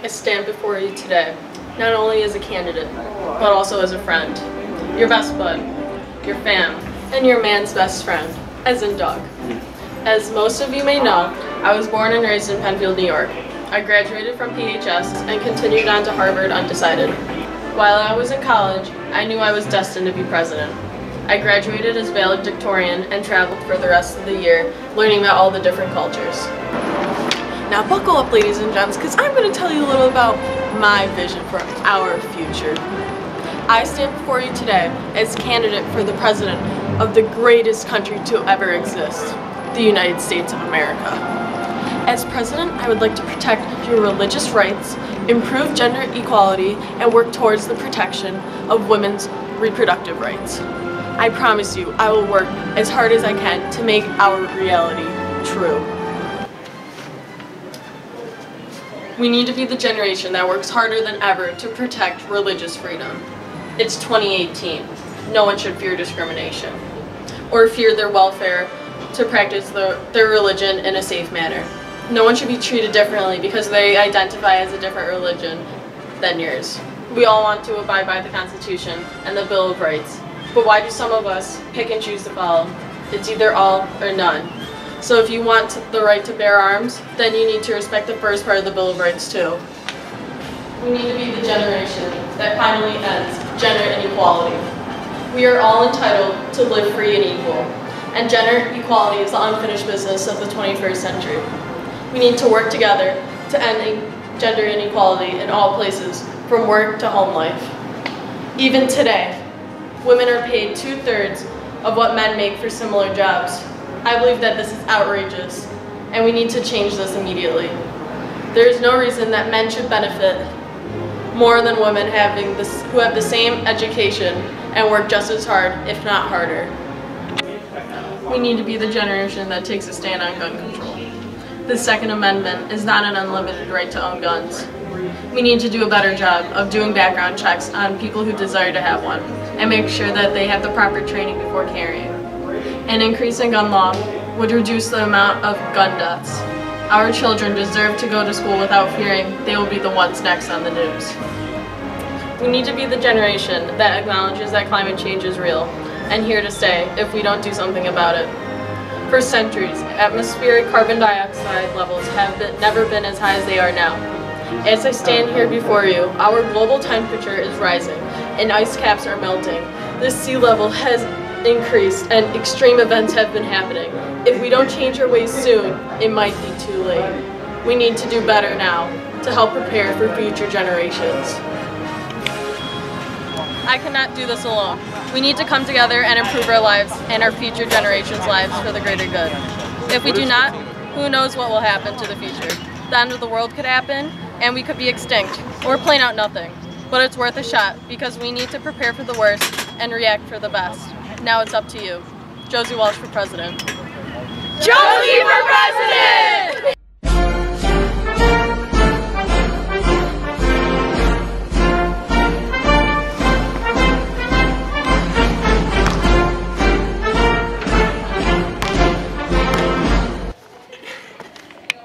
I stand before you today, not only as a candidate, but also as a friend, your best bud, your fam, and your man's best friend, as in Doug. As most of you may know, I was born and raised in Penfield, New York. I graduated from PHS and continued on to Harvard undecided. While I was in college, I knew I was destined to be president. I graduated as valedictorian and traveled for the rest of the year, learning about all the different cultures. Now buckle up, ladies and gents, because I'm going to tell you a little about my vision for our future. I stand before you today as candidate for the president of the greatest country to ever exist, the United States of America. As president, I would like to protect your religious rights, improve gender equality, and work towards the protection of women's reproductive rights. I promise you, I will work as hard as I can to make our reality true. We need to be the generation that works harder than ever to protect religious freedom. It's 2018. No one should fear discrimination or fear their welfare to practice their religion in a safe manner. No one should be treated differently because they identify as a different religion than yours. We all want to abide by the Constitution and the Bill of Rights, but why do some of us pick and choose to follow? It's either all or none. So if you want the right to bear arms, then you need to respect the first part of the Bill of Rights too. We need to be the generation that finally ends gender inequality. We are all entitled to live free and equal, and gender equality is the unfinished business of the 21st century. We need to work together to end gender inequality in all places, from work to home life. Even today, women are paid 2/3 of what men make for similar jobs. I believe that this is outrageous, and we need to change this immediately. There is no reason that men should benefit more than women who have the same education and work just as hard, if not harder. We need to be the generation that takes a stand on gun control. The Second Amendment is not an unlimited right to own guns. We need to do a better job of doing background checks on people who desire to have one, and make sure that they have the proper training before carrying. An increase in gun law would reduce the amount of gun deaths. Our children deserve to go to school without fearing they will be the ones next on the news. We need to be the generation that acknowledges that climate change is real and here to stay if we don't do something about it. For centuries, atmospheric carbon dioxide levels have never been as high as they are now. As I stand here before you, our global temperature is rising and ice caps are melting. The sea level has increased and extreme events have been happening. If we don't change our ways soon, it might be too late. We need to do better now to help prepare for future generations. I cannot do this alone. We need to come together and improve our lives and our future generations' lives for the greater good. If we do not, who knows what will happen to the future. The end of the world could happen, and we could be extinct, or plain out nothing. But it's worth a shot, because we need to prepare for the worst and react for the best. Now it's up to you. Josie Walsh for president. Josie for president!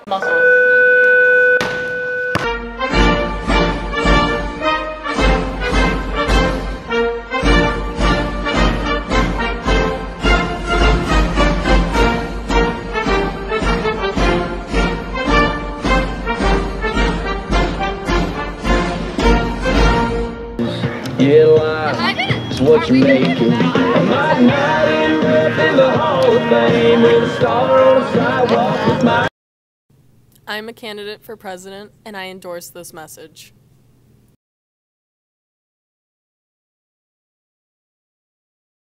Muscle. Yeah, life is what you're making. I might not end up in the Hall of Fame with a star on the sidewalk with my... I am a candidate for president, and I endorse this message.